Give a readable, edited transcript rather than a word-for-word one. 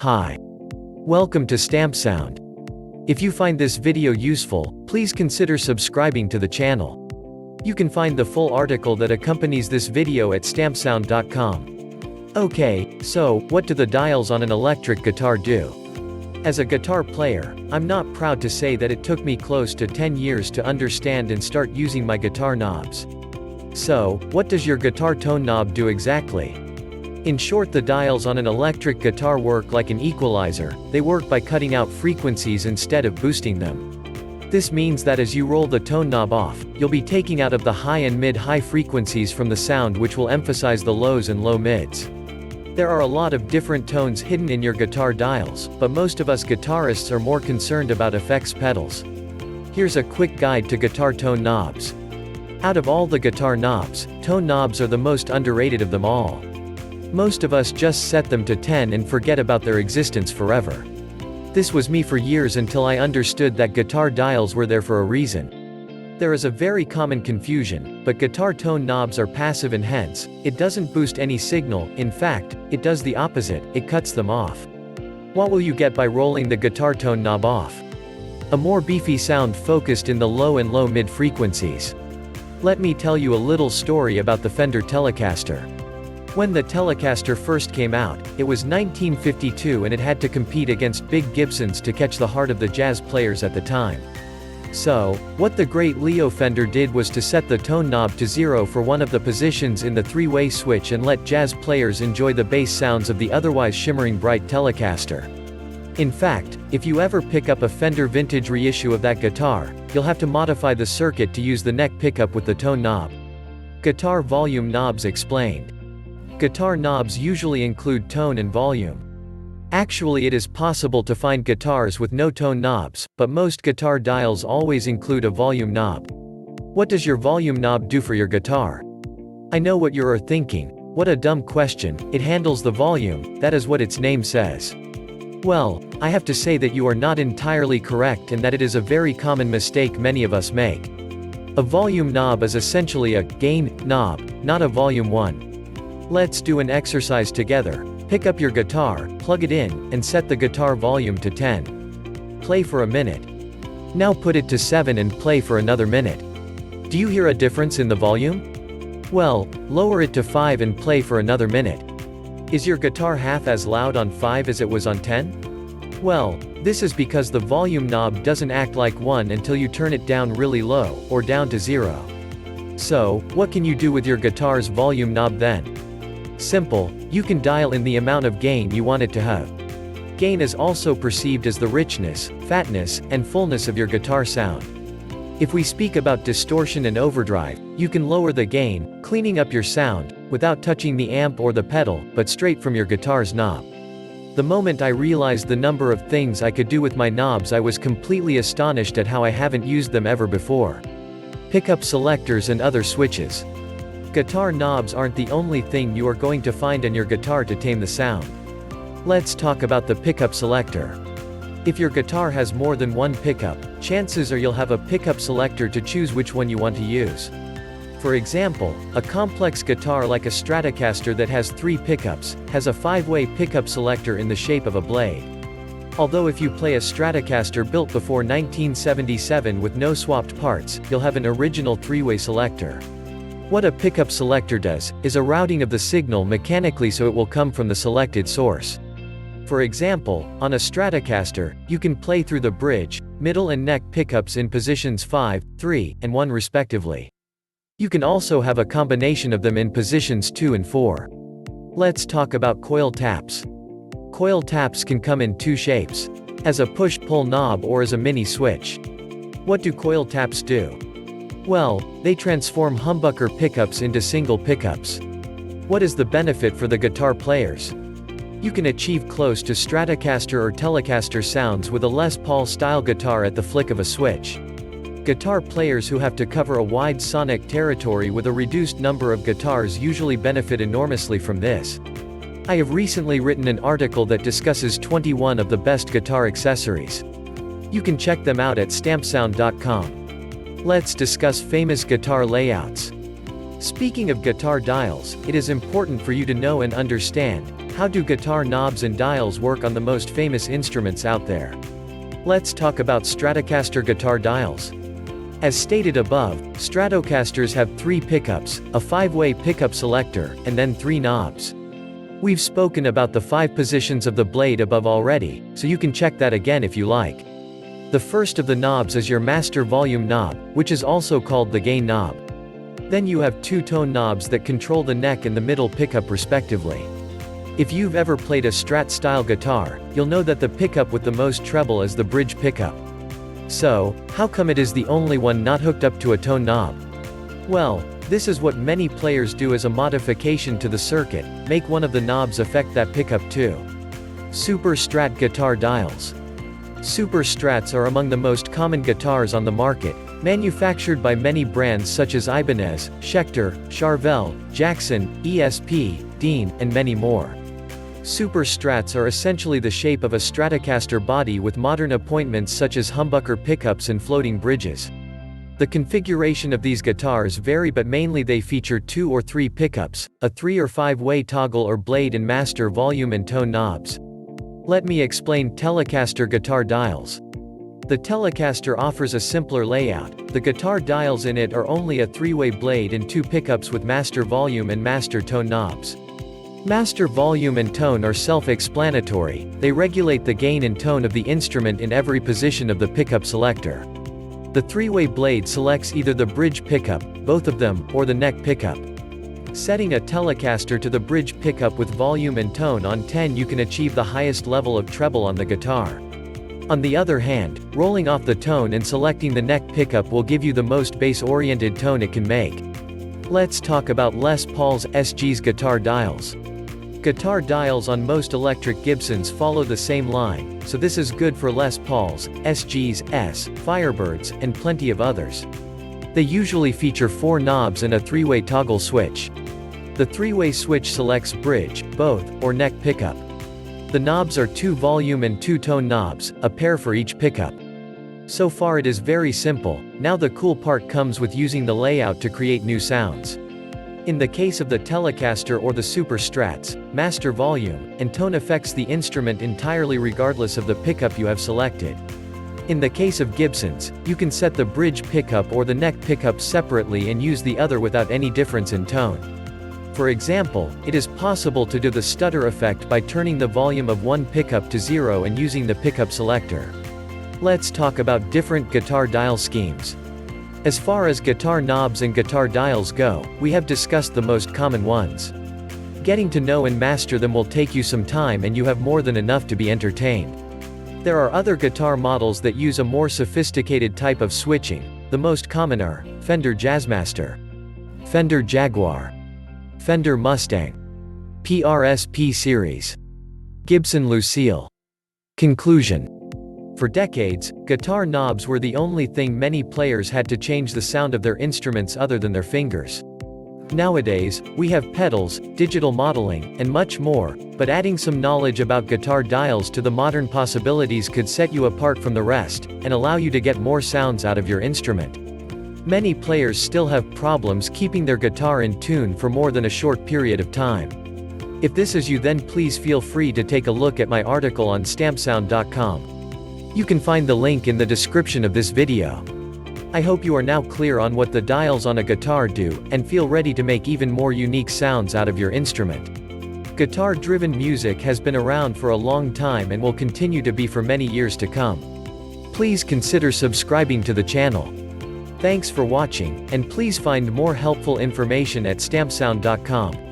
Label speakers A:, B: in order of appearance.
A: Hi. Welcome to Stamp Sound. If you find this video useful, please consider subscribing to the channel. You can find the full article that accompanies this video at stampsound.com. Okay, so, what do the dials on an electric guitar do? As a guitar player, I'm not proud to say that it took me close to 10 years to understand and start using my guitar knobs. So, what does your guitar tone knob do exactly? In short, the dials on an electric guitar work like an equalizer. They work by cutting out frequencies instead of boosting them. This means that as you roll the tone knob off, you'll be taking out of the high and mid-high frequencies from the sound, which will emphasize the lows and low mids. There are a lot of different tones hidden in your guitar dials, but most of us guitarists are more concerned about effects pedals. Here's a quick guide to guitar tone knobs. Out of all the guitar knobs, tone knobs are the most underrated of them all. Most of us just set them to 10 and forget about their existence forever. This was me for years until I understood that guitar dials were there for a reason. There is a very common confusion, but guitar tone knobs are passive and hence, it doesn't boost any signal. In fact, it does the opposite, it cuts them off. What will you get by rolling the guitar tone knob off? A more beefy sound focused in the low and low mid frequencies. Let me tell you a little story about the Fender Telecaster. When the Telecaster first came out, it was 1952 and it had to compete against big Gibsons to catch the heart of the jazz players at the time. So, what the great Leo Fender did was to set the tone knob to 0 for one of the positions in the three-way switch and let jazz players enjoy the bass sounds of the otherwise shimmering bright Telecaster. In fact, if you ever pick up a Fender vintage reissue of that guitar, you'll have to modify the circuit to use the neck pickup with the tone knob. Guitar volume knobs explained. Guitar knobs usually include tone and volume. Actually, it is possible to find guitars with no tone knobs, but most guitar dials always include a volume knob. What does your volume knob do for your guitar? I know what you are thinking. What a dumb question, it handles the volume, that is what its name says. Well, I have to say that you are not entirely correct and that it is a very common mistake many of us make. A volume knob is essentially a gain knob, not a volume one. Let's do an exercise together. Pick up your guitar, plug it in, and set the guitar volume to 10. Play for a minute. Now put it to 7 and play for another minute. Do you hear a difference in the volume? Well, lower it to 5 and play for another minute. Is your guitar half as loud on 5 as it was on 10? Well, this is because the volume knob doesn't act like one until you turn it down really low, or down to 0. So, what can you do with your guitar's volume knob then? Simple, you can dial in the amount of gain you want it to have. Gain is also perceived as the richness, fatness, and fullness of your guitar sound. If we speak about distortion and overdrive, you can lower the gain, cleaning up your sound, without touching the amp or the pedal, but straight from your guitar's knob. The moment I realized the number of things I could do with my knobs, I was completely astonished at how I haven't used them ever before. Pickup selectors and other switches. Guitar knobs aren't the only thing you are going to find on your guitar to tame the sound. Let's talk about the pickup selector. If your guitar has more than one pickup, chances are you'll have a pickup selector to choose which one you want to use. For example, a complex guitar like a Stratocaster that has 3 pickups, has a 5-way pickup selector in the shape of a blade. Although if you play a Stratocaster built before 1977 with no swapped parts, you'll have an original 3-way selector. What a pickup selector does, is a routing of the signal mechanically so it will come from the selected source. For example, on a Stratocaster, you can play through the bridge, middle and neck pickups in positions 5, 3, and 1 respectively. You can also have a combination of them in positions 2 and 4. Let's talk about coil taps. Coil taps can come in 2 shapes. As a push-pull knob or as a mini switch. What do coil taps do? Well, they transform humbucker pickups into single pickups. What is the benefit for the guitar players? You can achieve close to Stratocaster or Telecaster sounds with a Les Paul style guitar at the flick of a switch. Guitar players who have to cover a wide sonic territory with a reduced number of guitars usually benefit enormously from this. I have recently written an article that discusses 21 of the best guitar accessories. You can check them out at stampsound.com. Let's discuss famous guitar layouts. Speaking of guitar dials, it is important for you to know and understand How do guitar knobs and dials work on the most famous instruments out there? Let's talk about Stratocaster guitar dials. As stated above, Stratocasters have 3 pickups, a 5-way pickup selector, and then 3 knobs. We've spoken about the 5 positions of the blade above already, so you can check that again if you like. The first of the knobs is your master volume knob, which is also called the gain knob. Then you have 2 tone knobs that control the neck and the middle pickup respectively. If you've ever played a Strat-style guitar, you'll know that the pickup with the most treble is the bridge pickup. So, how come it is the only one not hooked up to a tone knob? Well, this is what many players do as a modification to the circuit, make one of the knobs affect that pickup too. Super Strat guitar dials. Super Strats are among the most common guitars on the market, manufactured by many brands such as Ibanez, Schecter, Charvel, Jackson, ESP, Dean, and many more. Super Strats are essentially the shape of a Stratocaster body with modern appointments such as humbucker pickups and floating bridges. The configuration of these guitars vary, but mainly they feature 2 or 3 pickups, a 3 or 5-way toggle or blade, and master volume and tone knobs. Let me explain Telecaster guitar dials. The Telecaster offers a simpler layout. The guitar dials in it are only a 3-way blade and 2 pickups with master volume and master tone knobs. Master volume and tone are self-explanatory, they regulate the gain and tone of the instrument in every position of the pickup selector. The 3-way blade selects either the bridge pickup, both of them, or the neck pickup. Setting a Telecaster to the bridge pickup with volume and tone on 10, you can achieve the highest level of treble on the guitar. On the other hand, rolling off the tone and selecting the neck pickup will give you the most bass-oriented tone it can make. Let's talk about Les Paul's SG's guitar dials. Guitar dials on most electric Gibsons follow the same line, so this is good for Les Pauls, SGs, Firebirds, and plenty of others. They usually feature 4 knobs and a 3-way toggle switch. The 3-way switch selects bridge, both, or neck pickup. The knobs are 2 volume and 2 tone knobs, a pair for each pickup. So far it is very simple. Now the cool part comes with using the layout to create new sounds. In the case of the Telecaster or the Super Strats, master volume and tone affects the instrument entirely regardless of the pickup you have selected. In the case of Gibsons, you can set the bridge pickup or the neck pickup separately and use the other without any difference in tone. For example, it is possible to do the stutter effect by turning the volume of one pickup to 0 and using the pickup selector. Let's talk about different guitar dial schemes. As far as guitar knobs and guitar dials go, we have discussed the most common ones. Getting to know and master them will take you some time, and you have more than enough to be entertained. There are other guitar models that use a more sophisticated type of switching. The most common are Fender Jazzmaster, Fender Jaguar, Fender Mustang, PRS-P series, Gibson Lucille. Conclusion. For decades, guitar knobs were the only thing many players had to change the sound of their instruments other than their fingers. Nowadays, we have pedals, digital modeling, and much more, but adding some knowledge about guitar dials to the modern possibilities could set you apart from the rest, and allow you to get more sounds out of your instrument. Many players still have problems keeping their guitar in tune for more than a short period of time. If this is you, then please feel free to take a look at my article on stampsound.com. You can find the link in the description of this video. I hope you are now clear on what the dials on a guitar do, and feel ready to make even more unique sounds out of your instrument. Guitar-driven music has been around for a long time and will continue to be for many years to come. Please consider subscribing to the channel. Thanks for watching, and please find more helpful information at stampsound.com.